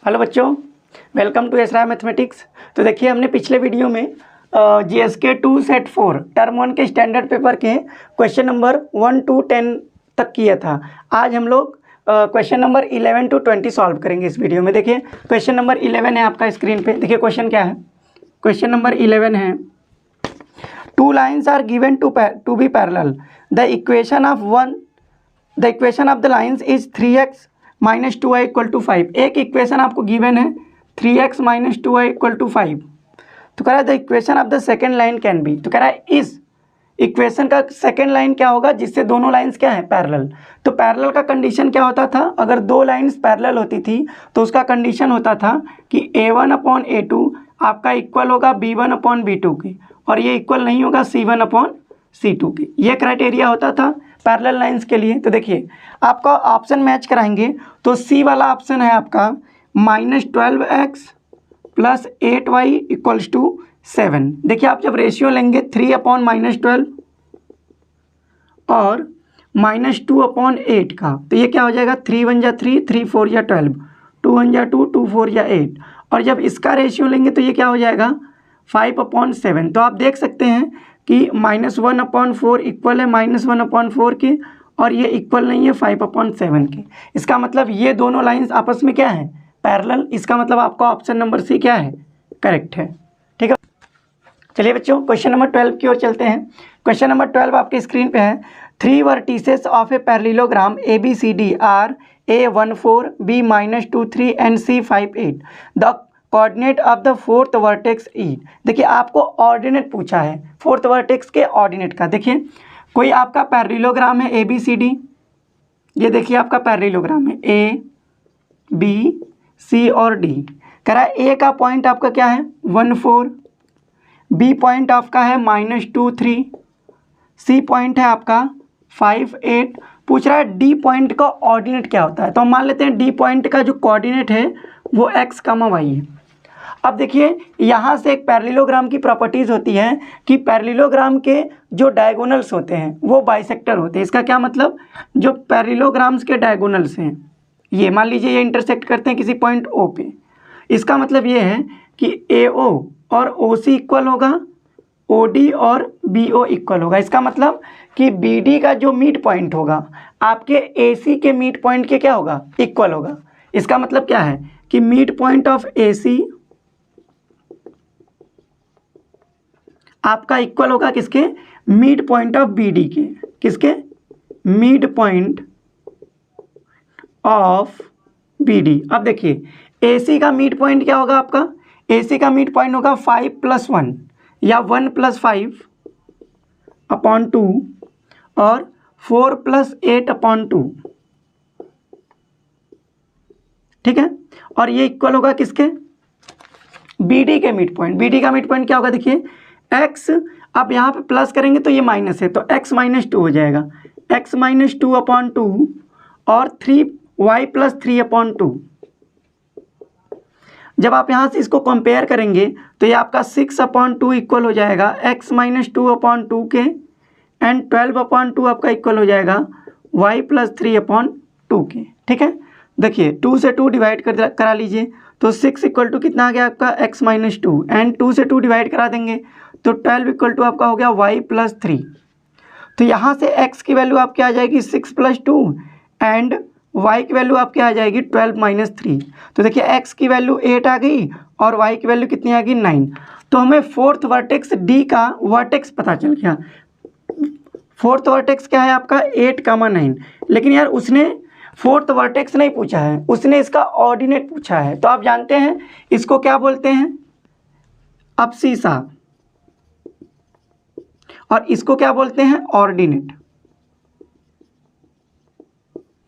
Hello बच्चों, welcome to एसराय mathematics. तो देखिए, हमने पिछले वीडियो में जीएसके 2 सेट 4 टर्म 1 के स्टैंडर्ड पेपर के क्वेश्चन नंबर 1 to 10 तक किया था। आज हम लोग क्वेश्चन नंबर 11 to 20 सॉल्व करेंगे इस वीडियो में। देखिए, क्वेश्चन नंबर 11 है आपका स्क्रीन पे। देखिए क्वेश्चन क्या है। क्वेश्चन नंबर 11 है, two lines are given to be parallel. The equation of the lines is 3x minus 2y equal to 5। एक इक्वेशन आपको गिवन है 3x minus 2y equal to 5। तो कह रहा है the equation of the second line can be. तो कह रहा है इस इक्वेशन का सेकेंड लाइन क्या होगा जिससे दोनों लाइन्स क्या है, पैरेलल। तो पैरेलल का कंडीशन क्या होता था, अगर दो लाइन्स पैरेलल होती थी तो उसका कंडीशन होता था कि a1/a2 आपका इक्वल होगा b1/b2 की, और ये इक्वल नहीं होगा c1/c2 की। ये क्राइटेरिया होता था पैरेलल लाइन्स के लिए। तो देखिए, आपका ऑप्शन मैच कराएंगे तो सी वाला ऑप्शन है आपका -12x plus 8y equals to 7। देखिए, आप जब रेशियो लेंगे 3/-12 और -2/8 का, तो ये क्या हो जाएगा, 3 1 जा 3, 3 4 जा 12, 2 1 जा 2, 2 4 जा 8। और जब इसका रेशियो लेंगे तो ये क्या हो जाएगा, 5/7। तो आप देख सकते हैं कि -1/4 इक्वल है -1/4 के, और ये इक्वल नहीं है 5/7 के। इसका मतलब ये दोनों लाइंस आपस में क्या है, पैरेलल। इसका मतलब आपका ऑप्शन नंबर सी क्या है, करेक्ट है। ठीक है, चलिए बच्चों क्वेश्चन नंबर 12 की ओर चलते हैं। क्वेश्चन नंबर 12 आपके स्क्रीन पे है, 3 vertices of a parallelogram ABCD are A14, B-23 and C58। The coordinate of the fourth vertex E. देखिए, आपको ऑर्डिनेट पूछा है फोर्थ वर्टेक्स के ऑर्डिनेट का। देखिए, कोई आपका पैरेललोग्राम है ABCD। ये देखिए आपका पैरेललोग्राम है A, B, C और D। कह रहा है A का पॉइंट आपका क्या है 1 4, B पॉइंट आपका है -2 3, C पॉइंट है आपका 5 8। पूछ रहा है D पॉइंट का ऑर्डिनेट क्या होता है। तो हम मान लेते हैं D पॉइंट का जो कोऑर्डिनेट है वो x, y है। अब देखिए, यहाँ से एक पैरेललोग्राम की प्रॉपर्टीज़ होती है कि पैरेललोग्राम के जो डायगोनल्स होते हैं वो बाइसेक्टर होते हैं। इसका क्या मतलब, जो पैरेललोग्राम्स के डायगोनल्स हैं, ये मान लीजिए ये इंटरसेक्ट करते हैं किसी पॉइंट O पे। इसका मतलब ये है कि AO और OC इक्वल होगा, OD और BO इक्वल होगा। इसका मतलब कि BD का जो मिड पॉइंट होगा आपके AC के मिड पॉइंट के क्या होगा, इक्वल होगा। इसका मतलब क्या है कि मिड पॉइंट ऑफ AC आपका इक्वल होगा किसके, मिड पॉइंट ऑफ BD के। किसके, मिड पॉइंट ऑफ BD। अब देखिए, AC का मिड पॉइंट क्या होगा आपका, AC का मिड पॉइंट होगा 5 + 1 या 1 + 5/2 और 4 + 8/2। ठीक है, और ये इक्वल होगा किसके, BD के मिड पॉइंट। BD का मिड पॉइंट क्या होगा, देखिए x, अब यहाँ पे प्लस करेंगे तो ये माइनस है, तो x - 2 हो जाएगा, x - 2/2 और 3y + 3/2। जब आप यहाँ से इसको कंपेयर करेंगे तो ये आपका 6/2 इक्वल हो जाएगा x - 2/2 के, एंड 12/2 आपका इक्वल हो जाएगा y + 3/2 के। ठीक है, देखिए 2 से 2 डिवाइड करा लीजिए, तो 6 इक्वल टू कितना आ गया आपका x - 2, एंड 2 से 2 डिवाइड करा देंगे तो 12 इक्वल टू आपका हो गया y + 3। तो यहाँ से x की वैल्यू आपकी आ जाएगी 6 + 2 एंड y की वैल्यू आपकी आ जाएगी 12 - 3। तो देखिए, x की वैल्यू 8 आ गई और y की वैल्यू कितनी आ गई, 9। तो हमें फोर्थ वर्टेक्स D का वर्टेक्स पता चल गया। फोर्थ वर्टेक्स क्या है आपका 8, 9। लेकिन यार उसने फोर्थ वर्टेक्स नहीं पूछा है, उसने इसका ऑर्डिनेट पूछा है। तो आप जानते हैं इसको क्या बोलते हैं, अब्सीसा, और इसको क्या बोलते हैं, ऑर्डिनेट।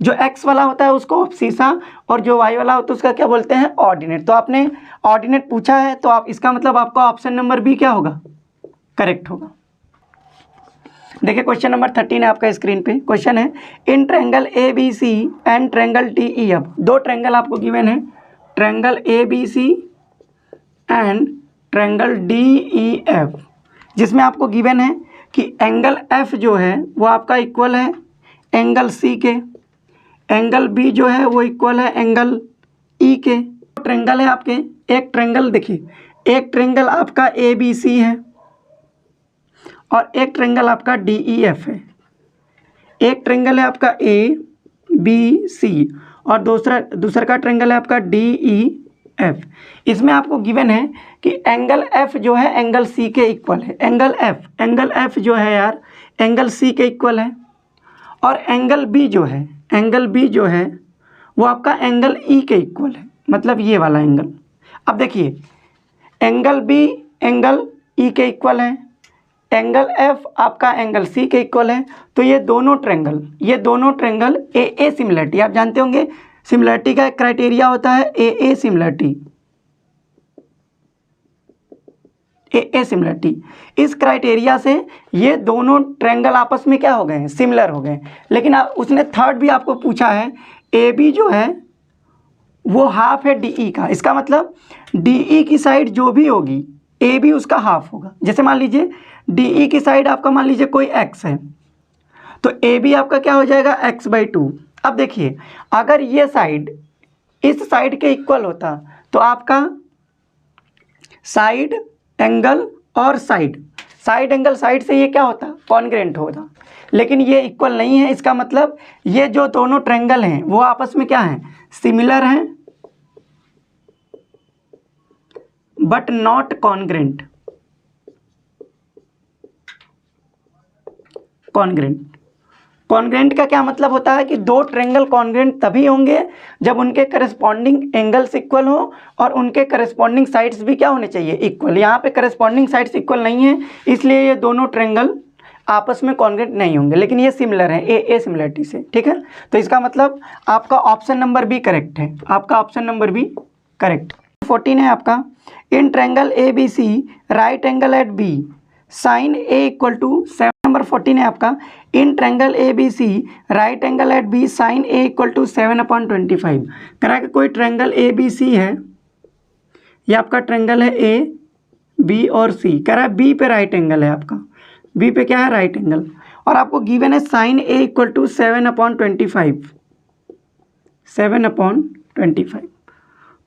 जो x वाला होता है उसको अब्सीसा, और जो y वाला होता है उसका क्या बोलते हैं, ऑर्डिनेट। तो आपने ऑर्डिनेट पूछा है, तो आप इसका मतलब आपका ऑप्शन नंबर बी क्या होगा, करेक्ट होगा। देखिए, क्वेश्चन नंबर 13 है आपका स्क्रीन पे। क्वेश्चन है, in triangle ABC and triangle DEF। दो ट्रायंगल आपको गिवन है, triangle ABC and triangle DEF, जिसमें आपको गिवन है कि एंगल F जो है वो आपका इक्वल है एंगल C के, एंगल B जो है वो इक्वल है एंगल E के। ट्रेंगल है आपके, एक ट्रेंगल देखिए, एक ट्रेंगल आपका ए बी सी है और एक ट्रेंगल आपका डी ई एफ है। एक ट्रेंगल है आपका ए बी सी और दूसरा का ट्रेंगल है आपका डी ई एफ। इसमें आपको गिवन है कि एंगल एफ जो है एंगल सी के इक्वल है। एंगल एफ जो है यार एंगल सी के इक्वल है और एंगल बी जो है वो आपका एंगल ई के इक्वल है, मतलब ये वाला एंगल। अब देखिए एंगल बी एंगल ई के इक्वल है, एंगल एफ आपका एंगल सी के इक्वल है। तो ये दोनों ट्रेंगल ए सिमिलरिटी, आप जानते होंगे सिमिलरिटी का एक क्राइटेरिया होता है ए सिमिलरिटी। इस क्राइटेरिया से ये दोनों ट्रेंगल आपस में क्या हो गए हैं, सिमिलर हो गए। लेकिन उसने थर्ड भी आपको पूछा है, ए बी जो है वो हाफ है डी ई का। इसका मतलब डी ई की साइड जो भी होगी ए बी उसका हाफ होगा। जैसे मान लीजिए डी ई की साइड आपका मान लीजिए कोई एक्स है तो ए बी आपका क्या हो जाएगा x/2। अब देखिए अगर ये साइड इस साइड के इक्वल होता तो आपका साइड एंगल और साइड एंगल साइड से ये क्या होता, कॉन्ग्रेंट होता। लेकिन ये इक्वल नहीं है। इसका मतलब ये जो दोनों ट्रेंगल हैं वो आपस में क्या हैं, सिमिलर हैं बट नॉट कॉन्ग्रेंट। कॉन्ग्रेंट का क्या मतलब होता है कि दो ट्रेंगल कॉन्ग्रेंट तभी होंगे जब उनके करस्पॉन्डिंग एंगल्स इक्वल हो और उनके करस्पॉन्डिंग साइड्स भी क्या होने चाहिए, इक्वल। यहाँ पे करस्पॉन्डिंग साइड्स इक्वल नहीं है इसलिए ये दोनों ट्रेंगल आपस में कॉन्ग्रेंट नहीं होंगे, लेकिन ये सिमिलर है ए सिमिलरिटी से। ठीक है, तो इसका मतलब आपका ऑप्शन नंबर बी करेक्ट है, आपका ऑप्शन नंबर बी करेक्ट। 14 है आपका, in triangle A B C right angle at B sine A equal to 7। Number 14 है आपका, in triangle A B C right angle at B sine A equal to 7/25। करा कि कोई triangle A B सी है, ये आपका ट्रेंगल है A B और सी। कह रहा है बी पे राइट एंगल है, आपका बी पे क्या है, राइट एंगल, और आपको गिवन है साइन ए इक्वल टू 7/25। 7/25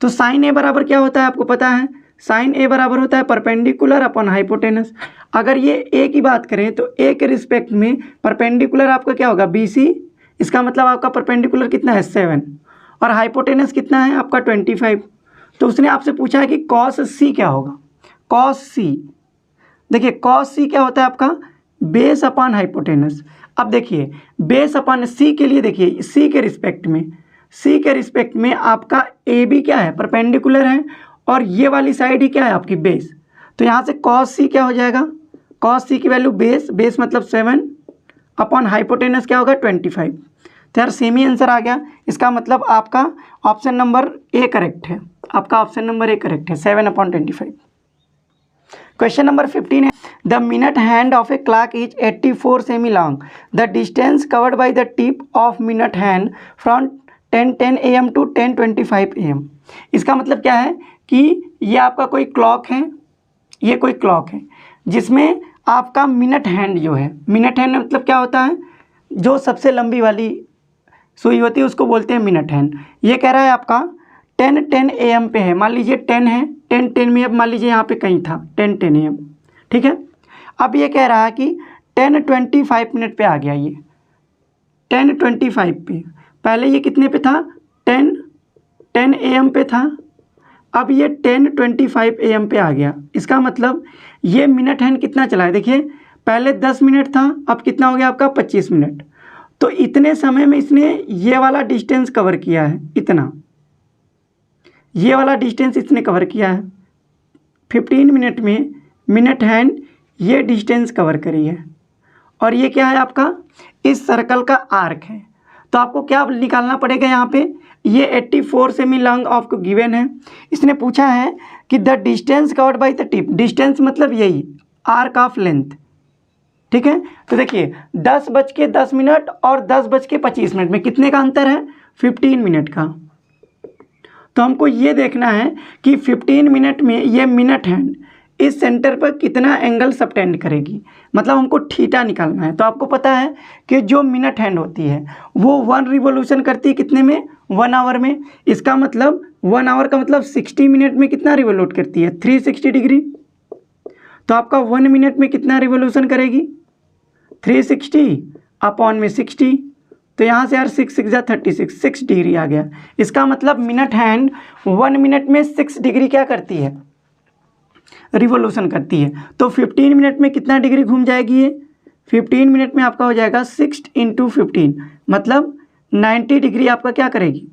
तो साइन ए बराबर क्या होता है आपको पता है, साइन ए बराबर होता है परपेंडिकुलर अपॉन हाइपोटेनस। अगर ये ए की बात करें तो ए के रिस्पेक्ट में परपेंडिकुलर आपका क्या होगा, बी सी। इसका मतलब आपका परपेंडिकुलर कितना है, 7, और हाइपोटेनस कितना है आपका 25। तो उसने आपसे पूछा है कि कॉस सी क्या होगा। कॉस सी, देखिए कॉस सी क्या होता है आपका, बेस अपॉन हाइपोटेनस। अब देखिए बेस अपॉन सी के लिए, देखिए सी के रिस्पेक्ट में आपका ए बी क्या है, परपेंडिकुलर है, और ये वाली साइड ही क्या है आपकी, बेस। तो यहाँ से कॉस सी क्या हो जाएगा, कॉस सी की वैल्यू बेस मतलब 7 अपॉन हाइपोटेनस क्या होगा 25। तो यार सेम ही आंसर आ गया। इसका मतलब आपका ऑप्शन नंबर ए करेक्ट है, आपका ऑप्शन नंबर ए करेक्ट है, 7/25। क्वेश्चन नंबर 15 है, the minute hand of a clock is 84 cm long, the distance covered by the tip of minute hand from 10:10 AM to 10:25 AM। इसका मतलब क्या है कि ये आपका कोई क्लॉक है, ये कोई क्लॉक है जिसमें आपका मिनट हैंड जो है, मिनट हैंड मतलब क्या होता है, जो सबसे लंबी वाली सुई होती है उसको बोलते हैं मिनट हैंड। ये कह रहा है आपका 10:10 AM पे है, मान लीजिए 10 है, 10:10 में अब मान लीजिए यहाँ पे कहीं था 10:10 AM। ठीक है, अब ये कह रहा है कि 10:25 मिनट पे आ गया, ये 10:25 पे, पहले ये कितने पे था, 10 AM पे था, अब ये 10:25 AM पे आ गया। इसका मतलब ये मिनट हैंड कितना चला है, देखिए पहले 10 मिनट था, अब कितना हो गया आपका 25 मिनट। तो इतने समय में इसने ये वाला डिस्टेंस कवर किया है, इतना ये वाला डिस्टेंस इसने कवर किया है। 15 मिनट में मिनट हैंड ये डिस्टेंस कवर करी है, और ये क्या है आपका, इस सर्कल का आर्क है। तो आपको क्या निकालना पड़ेगा यहाँ पे, ये 84 सेमी लॉन्ग आपको गिवन है। इसने पूछा है कि the distance covered by the tip, distance मतलब यही आर्क ऑफ लेंथ। ठीक है, तो देखिए 10:10 और 10:25 में कितने का अंतर है, 15 मिनट का। तो हमको ये देखना है कि 15 मिनट में ये मिनट हैंड इस सेंटर पर कितना एंगल सबटेंड करेगी, मतलब हमको थीटा निकालना है। तो आपको पता है कि जो मिनट हैंड होती है वो 1 रिवोल्यूशन करती है कितने में, 1 आवर में। इसका मतलब 1 आवर का मतलब 60 मिनट में कितना रिवोल्यूट करती है, 360 डिग्री। तो आपका 1 मिनट में कितना रिवोल्यूशन करेगी, 360 अपॉन में 60। तो यहाँ से यार 6 6 जा 36, 6 डिग्री आ गया। इसका मतलब मिनट हैंड 1 मिनट में 6 डिग्री क्या करती है, रिवोल्यूशन करती है। तो 15 मिनट में कितना डिग्री घूम जाएगी ये, 15 मिनट में आपका हो जाएगा 6 × 15, मतलब 90 डिग्री आपका क्या करेगी,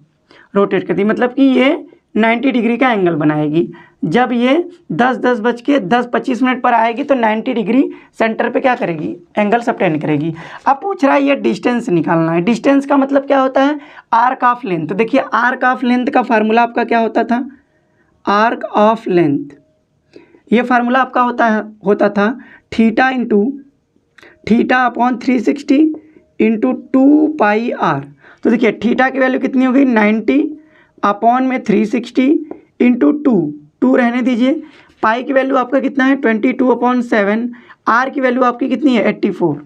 रोटेट करती है। मतलब कि ये 90 डिग्री का एंगल बनाएगी। जब ये 10:10:25 पर आएगी तो 90 डिग्री सेंटर पे क्या करेगी, एंगल सबटेंड करेगी। अब पूछ रहा है ये डिस्टेंस निकालना है। डिस्टेंस का मतलब क्या होता है, आर्क ऑफ लेंथ। तो देखिए आर्क ऑफ लेंथ का फार्मूला आपका क्या होता था, आर्क ऑफ लेंथ, ये फार्मूला आपका होता था theta into theta upon 360 into 2πr। तो देखिए थीटा की वैल्यू कितनी हो गई, 90 अपॉन में 360 इंटू 2 रहने दीजिए। पाई की वैल्यू आपका कितना है, 22/7। आर की वैल्यू आपकी कितनी है, 84।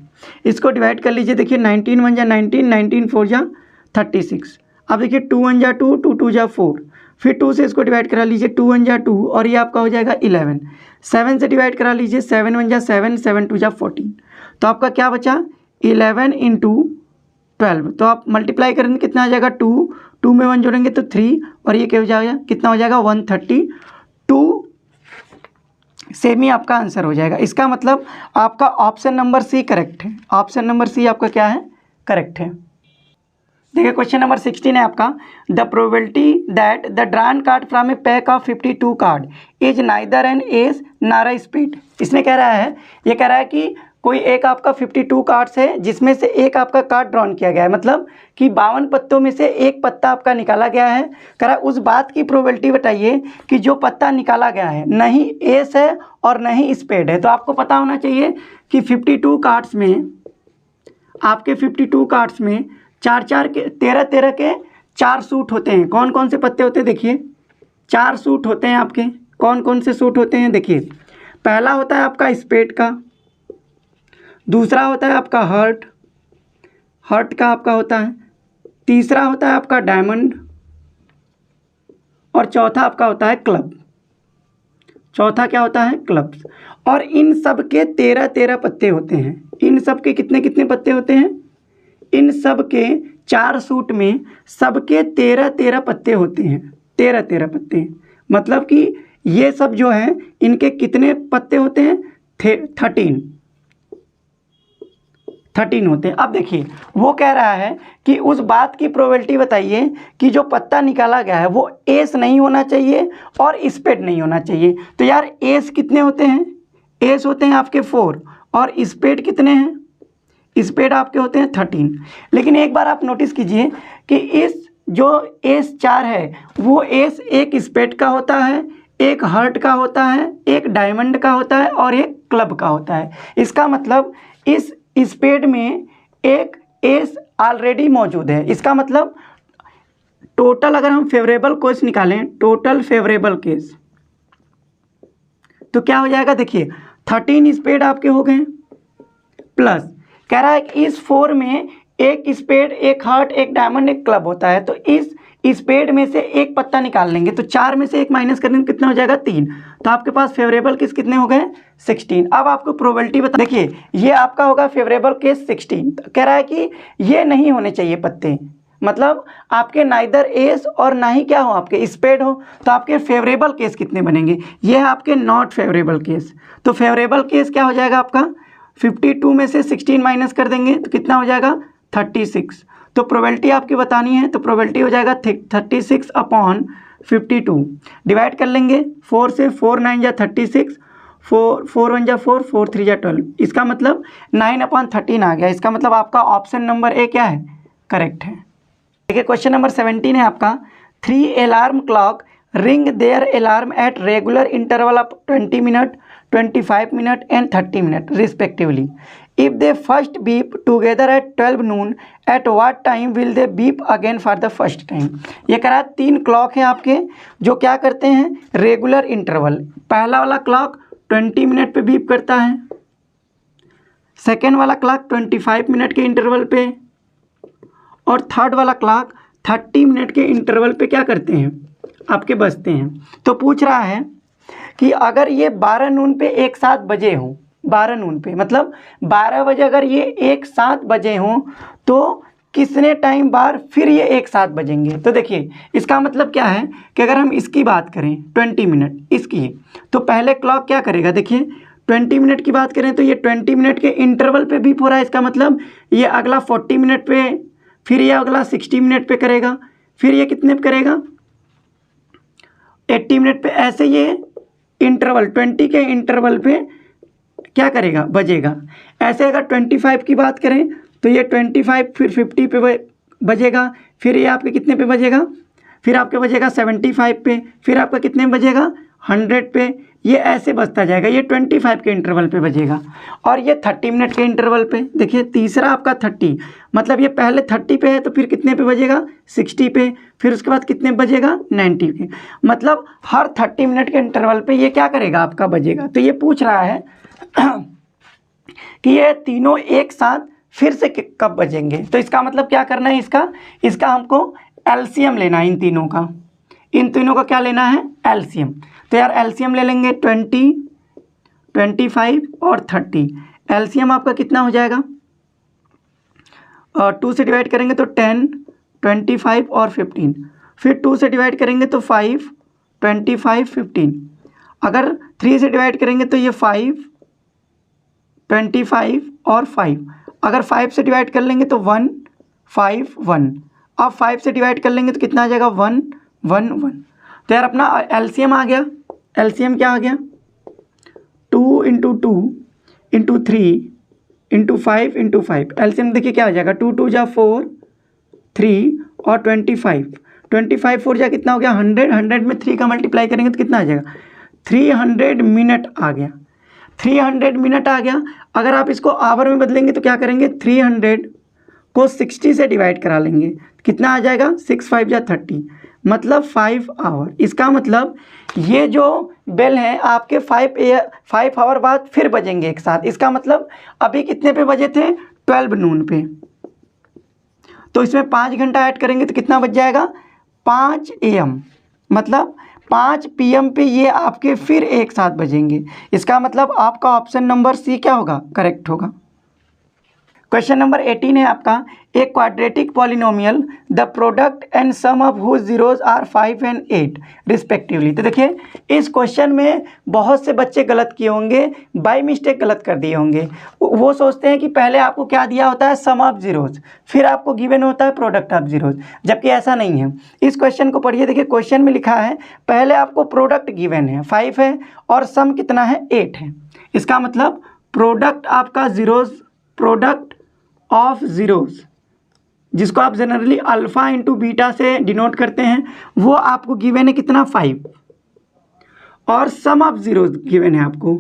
इसको डिवाइड कर लीजिए। देखिए 19 1 जा 19, 19 4 जा 36। अब देखिए 2 1 जा 2, 2 2 जा 4, फिर 2 से इसको डिवाइड करा लीजिए, 2 1 जा 2 और ये आपका हो जाएगा 11। 7 से डिवाइड करा लीजिए, 7 1 जा 7, 7 2 जा 14। तो आपका क्या बचा, 11 × 12। तो आप मल्टीप्लाई करेंगे कितना आ जाएगा, 2 में 1 जोड़ेंगे तो 3 और ये क्या हो जाएगा, कितना हो जाएगा 132 सेमी आपका आंसर हो जाएगा। इसका मतलब आपका ऑप्शन नंबर सी करेक्ट है। ऑप्शन नंबर सी आपका क्या है, करेक्ट है। देखिए क्वेश्चन नंबर 16 है आपका, the probability that the drawn card from a pack of 52 card is neither an ace nor a spade. इसने कह रहा है, ये कह रहा है कि कोई एक आपका 52 कार्ड्स है जिसमें से एक आपका कार्ड ड्रॉन किया गया है, मतलब कि 52 पत्तों में से एक पत्ता आपका निकाला गया है। कह रहा है उस बात की प्रोबेबिलिटी बताइए कि जो पत्ता निकाला गया है नहीं एस है और नहीं स्पेड है। तो आपको पता होना चाहिए कि 52 कार्ड्स में, आपके 52 कार्ड्स में 4 के 13 के 4 सूट होते हैं। कौन कौन से पत्ते होते हैं, देखिए 4 सूट होते हैं आपके। कौन कौन से सूट होते हैं, देखिए पहला होता है आपका स्पेड का, दूसरा होता है आपका हर्ट का आपका होता है, तीसरा होता है आपका डायमंड और चौथा आपका होता है क्लब। चौथा क्या होता है, क्लब्स। और इन सब के 13 पत्ते होते हैं। इन सब के कितने कितने पत्ते होते हैं, इन सब के 4 सूट में सबके 13 पत्ते होते हैं। 13 पत्ते, मतलब कि ये सब जो हैं इनके कितने पत्ते होते हैं, 13 होते हैं। अब देखिए वो कह रहा है कि उस बात की प्रोबेबिलिटी बताइए कि जो पत्ता निकाला गया है वो एस नहीं होना चाहिए और स्पेड नहीं होना चाहिए। तो यार एस कितने होते हैं, एस होते हैं आपके 4 और स्पेड कितने हैं, स्पेड आपके होते हैं 13। लेकिन एक बार आप नोटिस कीजिए कि इस जो एस 4 है वो एस एक स्पेड का होता है, एक हर्ट का होता है, एक डायमंड का होता है और एक क्लब का होता है। इसका मतलब इस स्पेड में एक एस ऑलरेडी मौजूद है। इसका मतलब टोटल अगर हम फेवरेबल केस निकालें, टोटल फेवरेबल केस, तो क्या हो जाएगा, देखिए 13 स्पेड आपके हो गए, प्लस कह रहा है कि इस 4 में एक स्पेड, एक हर्ट, एक डायमंड, एक क्लब होता है। तो इस स्पेड में से एक पत्ता निकाल लेंगे तो 4 में से एक माइनस करेंगे कितना हो जाएगा, 3। तो आपके पास फेवरेबल केस कितने हो गए, 16। अब आपको प्रोबेबिलिटी बता, देखिए ये आपका होगा फेवरेबल केस 16। कह रहा है कि ये नहीं होने चाहिए पत्ते, मतलब आपके नाइदर एस और ना ही क्या हो आपके स्पेड हो। तो आपके फेवरेबल केस कितने बनेंगे, ये है आपके नॉट फेवरेबल केस। तो फेवरेबल केस क्या हो जाएगा आपका, 52 में से 16 माइनस कर देंगे तो कितना हो जाएगा, 36। तो प्रोबेबिलिटी आपकी बतानी है तो प्रोबेबिलिटी हो जाएगा 36/52। डिवाइड कर लेंगे 4 से, 4 9 जा 36, 4 1 जा 4, 4 3 जा 12। इसका मतलब 9/13 आ गया। इसका मतलब आपका ऑप्शन नंबर ए क्या है, करेक्ट है। देखिए क्वेश्चन नंबर 17 है आपका, 3 alarm clock ring their alarm at regular interval of 20 minute, 25 minute and 30 minute respectively. If they first beep together at 12 noon, at what time will they beep again for the first time? ये कह रहा है 3 clock है आपके जो क्या करते हैं, रेगुलर इंटरवल। पहला वाला क्लॉक 20 मिनट पे बीप करता है, सेकेंड वाला क्लॉक 25 मिनट के इंटरवल पे और थर्ड वाला क्लॉक 30 मिनट के इंटरवल पे क्या करते हैं, आपके बजते हैं। तो पूछ रहा है कि अगर ये 12 नून पे एक साथ बजे हों, 12 नून पे मतलब 12 बजे अगर ये एक साथ बजे हों तो कितने टाइम बाद फिर ये एक साथ बजेंगे। तो देखिए इसका मतलब क्या है कि अगर हम इसकी बात करें 20 मिनट इसकी, तो पहले क्लॉक क्या करेगा, देखिए 20 मिनट की बात करें तो ये 20 मिनट के इंटरवल पे बीप हो रहा है। इसका मतलब ये अगला 40 मिनट पे, फिर ये अगला 60 मिनट पे करेगा, फिर ये कितने पे करेगा 80 मिनट पे, ऐसे ये इंटरवल 20 के इंटरवल पे क्या करेगा, बजेगा। ऐसे अगर 25 की बात करें तो ये 25 फिर 50 पे बजेगा, फिर ये आपके कितने पे बजेगा, फिर आपके बजेगा 75 पे, फिर आपका कितने में बजेगा 100 पे, ये ऐसे बजता जाएगा। ये 25 के इंटरवल पे बजेगा। और ये 30 मिनट के इंटरवल पे, देखिए तीसरा आपका 30 मतलब ये पहले 30 पे है तो फिर कितने पे बजेगा 60 पे, फिर उसके बाद कितने बजेगा 90 पे, मतलब हर 30 मिनट के इंटरवल पे ये क्या करेगा आपका बजेगा। तो ये पूछ रहा है कि ये तीनों एक साथ फिर से कब बजेंगे। तो इसका मतलब क्या करना है, इसका हमको एलसीएम लेना है। इन तीनों का क्या लेना है, एलसीएम। तो यार एलसीएम ले लेंगे 20, 25 और 30। एलसीएम आपका कितना हो जाएगा, 2 से डिवाइड करेंगे तो 10, 25 और 15, फिर 2 से डिवाइड करेंगे तो 5, 25, 15, अगर 3 से डिवाइड करेंगे तो ये 5, 25 और 5, अगर 5 से डिवाइड कर लेंगे तो 1, 5, 1, अब 5 से डिवाइड कर लेंगे तो कितना आ जाएगा 1, 1, 1। तो यार अपना एलसीएम आ गया। एलसीएम क्या आ गया, 2 × 2 × 3 × 5 × 5। एलसीएम देखिए क्या आ जाएगा, 2 2 जा 4, 3 और 25, 25 4 जा कितना हो गया 100, 100 में 3 का मल्टीप्लाई करेंगे तो कितना आ जाएगा 300 मिनट आ गया। 300 मिनट आ गया। अगर आप इसको आवर में बदलेंगे तो क्या करेंगे, 300 को 60 से डिवाइड करा लेंगे, कितना आ जाएगा 6 5 जा 30, मतलब 5 आवर। इसका मतलब ये जो बेल है आपके 5 आवर बाद फिर बजेंगे एक साथ। इसका मतलब अभी कितने पे बजे थे 12 नून पे, तो इसमें 5 घंटा ऐड करेंगे तो कितना बच जाएगा 5 AM, मतलब 5 PM पे ये आपके फिर एक साथ बजेंगे। इसका मतलब आपका ऑप्शन नंबर सी क्या होगा, करेक्ट होगा। क्वेश्चन नंबर 18 है आपका, a quadratic polynomial the product and sum of whose zeros are 5 and 8 respectively. तो देखिए इस क्वेश्चन में बहुत से बच्चे गलत किए होंगे, बाय मिस्टेक गलत कर दिए होंगे। वो सोचते हैं कि पहले आपको क्या दिया होता है सम ऑफ जीरोज, फिर आपको गिवन होता है प्रोडक्ट ऑफ जीरोज, जबकि ऐसा नहीं है। इस क्वेश्चन को पढ़िए, देखिए क्वेश्चन में लिखा है पहले आपको प्रोडक्ट गिवन है 5 है और सम कितना है 8 है। इसका मतलब प्रोडक्ट आपका जीरोज, प्रोडक्ट ऑफ जीरोज जिसको आप जनरली अल्फ़ा इंटू बीटा से डिनोट करते हैं, वो आपको गिवन है कितना 5, और सम ऑफ जीरोज गिवन है आपको,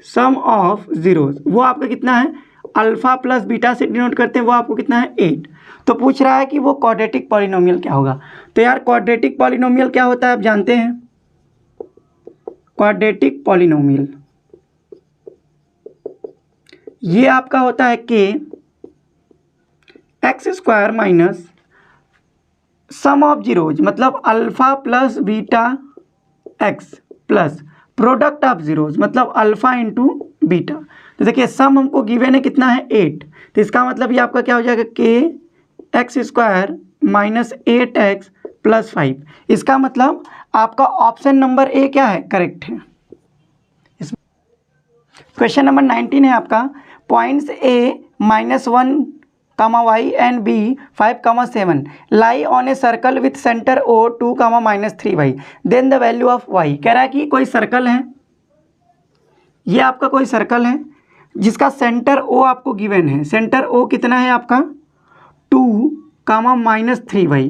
सम ऑफ जीरोज वो आपका कितना है अल्फ़ा प्लस बीटा से डिनोट करते हैं, वो आपको कितना है 8। तो पूछ रहा है कि वो क्वाड्रेटिक पॉलिनोमियल क्या होगा। तो यार क्वाड्रेटिक पॉलिनोमियल क्या होता है आप जानते हैं, क्वाड्रेटिक पॉलिनोमियल ये आपका होता है कि x² minus sum of zeros, मतलब alpha plus beta x plus product of zeros, मतलब अल्फ़ा इंटू बीटा। तो देखिए सम हमको गिवन है कितना है 8, तो इसका मतलब ये आपका क्या हो जाएगा k x² minus 8x plus 5। इसका मतलब आपका ऑप्शन नंबर ए क्या है, करेक्ट है। क्वेश्चन नंबर 19 है आपका, points a -1, y and b 5, 7 lie on a circle with center O 2, -3y, then the value of y। कह रहा है कि कोई सर्कल है, ये आपका कोई सर्कल है जिसका सेंटर O आपको गिवन है। सेंटर O कितना है आपका 2, -3y,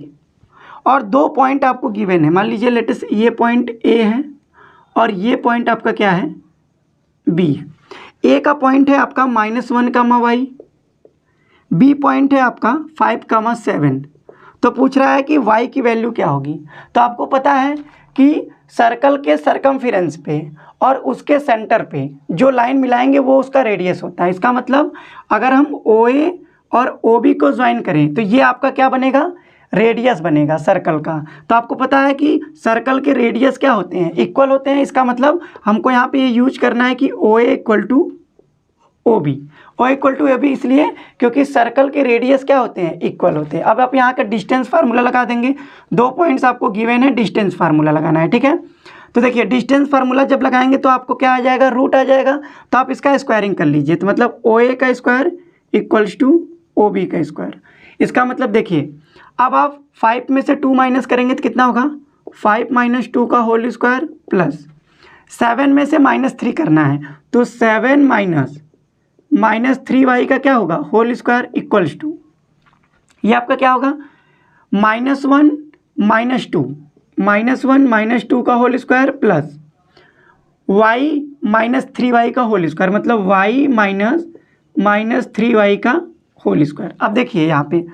और 2 पॉइंट आपको गिवन है। मान लीजिए लेटेस्ट ये पॉइंट A है और ये पॉइंट आपका क्या है B है। A का पॉइंट है आपका -1, y, B पॉइंट है आपका 5, 7। तो पूछ रहा है कि y की वैल्यू क्या होगी। तो आपको पता है कि सर्कल के सरकमफेरेंस पे और उसके सेंटर पे जो लाइन मिलाएंगे वो उसका रेडियस होता है। इसका मतलब अगर हम OA और OB को ज्वाइन करें तो ये आपका क्या बनेगा, रेडियस बनेगा सर्कल का। तो आपको पता है कि सर्कल के रेडियस क्या होते हैं, इक्वल होते हैं। इसका मतलब हमको यहाँ पे ये यूज करना है कि O A equal to O B. O equal to A B इसलिए क्योंकि सर्कल के रेडियस क्या होते हैं, इक्वल होते हैं। अब आप यहाँ का डिस्टेंस फार्मूला लगा देंगे। 2 पॉइंट्स आपको गिवन है, डिस्टेंस फार्मूला लगाना है, ठीक है। तो देखिए डिस्टेंस फार्मूला जब लगाएंगे तो आपको क्या आ जाएगा, रूट आ जाएगा। तो आप इसका स्क्वायरिंग कर लीजिए। तो मतलब ओ ए का square equals to O B का स्क्वायर। इसका मतलब देखिए अब आप 5 में से 2 माइनस करेंगे तो कितना होगा, 5 माइनस 2 का होल स्क्वायर प्लस 7 में से -3 करना है तो 7 माइनस 3y का क्या होगा, होल स्क्वायर इक्वल्स टू, ये आपका क्या होगा, -1 माइनस 2 का whole square plus y minus 3y का होल स्क्वायर, मतलब y माइनस 3y का होल स्क्वायर। अब देखिए यहाँ पे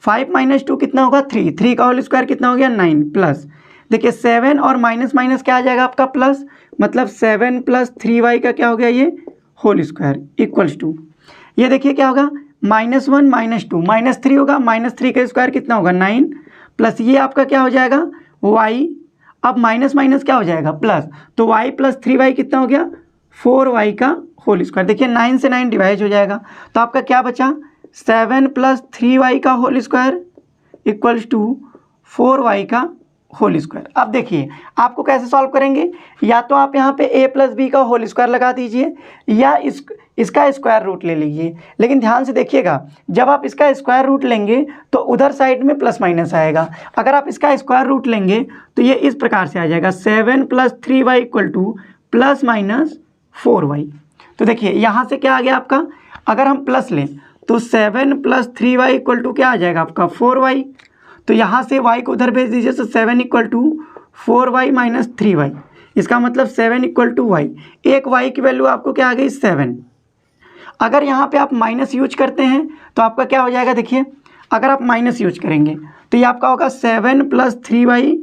5 माइनस 2 कितना होगा, 3 का होल स्क्वायर कितना हो गया, 9 प्लस देखिए 7 और माइनस माइनस क्या आ जाएगा आपका प्लस, मतलब 7 प्लस 3y का क्या हो गया ये होल स्क्वायर इक्वल्स टू, ये देखिए क्या होगा -1 -2 -3 होगा, -3 का स्क्वायर कितना होगा 9 प्लस ये आपका क्या हो जाएगा y, अब माइनस माइनस क्या हो जाएगा प्लस, तो y प्लस 3y कितना हो गया 4y का होल स्क्वायर। देखिए 9 से 9 डिवाइड हो जाएगा तो आपका क्या बचा 7 प्लस 3y का whole square equals to 4y का होल स्क्वायर। अब देखिए आपको कैसे सॉल्व करेंगे, या तो आप यहाँ पे a प्लस बी का होल स्क्वायर लगा दीजिए या इसका स्क्वायर रूट ले लीजिए। लेकिन ध्यान से देखिएगा जब आप इसका स्क्वायर रूट लेंगे तो उधर साइड में प्लस माइनस आएगा। अगर आप इसका स्क्वायर रूट लेंगे तो ये इस प्रकार से आ जाएगा 7 plus 3y equal two plus minus 4y। तो देखिए यहाँ से क्या आ गया आपका, अगर हम प्लस लें तो 7 प्लस 3y इक्वल टू क्या आ जाएगा आपका 4y। तो यहाँ से y को उधर भेज दीजिए तो 7 equal to 4y minus 3y, इसका मतलब 7 इक्वल टू y। एक y की वैल्यू आपको क्या आ गई 7। अगर यहाँ पे आप माइनस यूज करते हैं तो आपका क्या हो जाएगा, देखिए अगर आप माइनस यूज करेंगे तो ये आपका होगा 7 plus 3y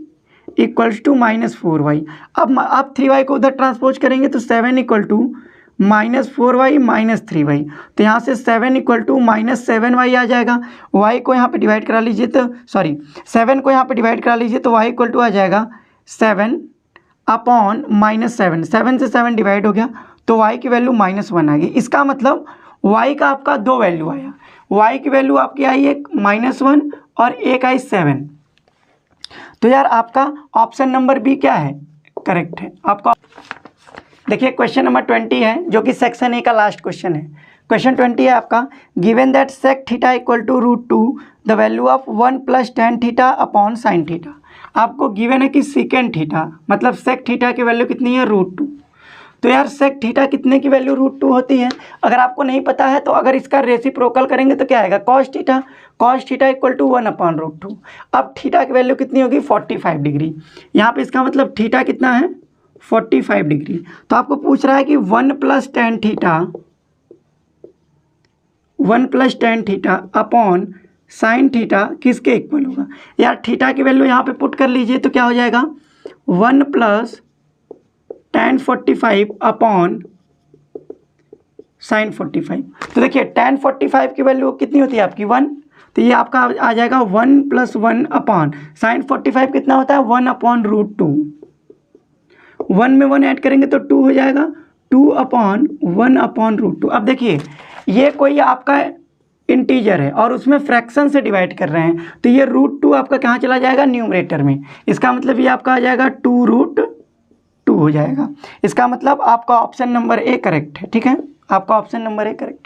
equals to -4y। अब आप 3y को उधर ट्रांसपोज करेंगे तो 7 equal to -4y minus 3y, तो यहाँ से 7 इक्वल टू -7y आ जाएगा। y को यहाँ पे डिवाइड करा लीजिए तो 7 को यहाँ पे डिवाइड करा लीजिए तो y इक्वल टू आ जाएगा 7 अपॉन -7, 7 से 7 डिवाइड हो गया तो y की वैल्यू -1 आ गई। इसका मतलब y का आपका 2 वैल्यू आया, y की वैल्यू आपकी आई एक -1 और एक आई 7। तो यार आपका ऑप्शन नंबर बी क्या है, करेक्ट है आपका। देखिए क्वेश्चन नंबर 20 है जो कि सेक्शन ए का लास्ट क्वेश्चन है। क्वेश्चन 20 है आपका, given that sec theta equal to √2 the value of 1 plus tan theta upon sine theta. आपको गिवन है कि सेकेंड थीटा मतलब सेक थीटा की वैल्यू कितनी है √2। तो यार सेक थीटा कितने की वैल्यू √2 होती है, अगर आपको नहीं पता है तो अगर इसका रेसिप्रोकल करेंगे तो क्या आएगा cos theta equal to 1 upon √2। अब थीटा की वैल्यू कितनी होगी 45 डिग्री, यहाँ पे इसका मतलब थीटा कितना है 45 डिग्री। तो आपको पूछ रहा है कि 1 plus tan theta upon sine theta किसके इक्वल होगा। यार थीटा की वैल्यू यहाँ पे पुट कर लीजिए तो क्या हो जाएगा 1 प्लस tan 45 अपॉन साइन 45। तो देखिए tan 45 की वैल्यू कितनी होती है आपकी 1, तो ये आपका आ जाएगा 1 प्लस 1 अपॉन साइन 45 कितना होता है 1 अपॉन √2। 1 में 1 ऐड करेंगे तो 2 हो जाएगा 2 अपॉन 1 अपॉन √2। अब देखिए ये कोई आपका इंटीजर है और उसमें फ्रैक्शन से डिवाइड कर रहे हैं तो ये √2 आपका कहाँ चला जाएगा न्यूमरेटर में, इसका मतलब ये आपका आ जाएगा 2√2 हो जाएगा। इसका मतलब आपका ऑप्शन नंबर ए करेक्ट है, ठीक है आपका ऑप्शन नंबर ए करेक्ट।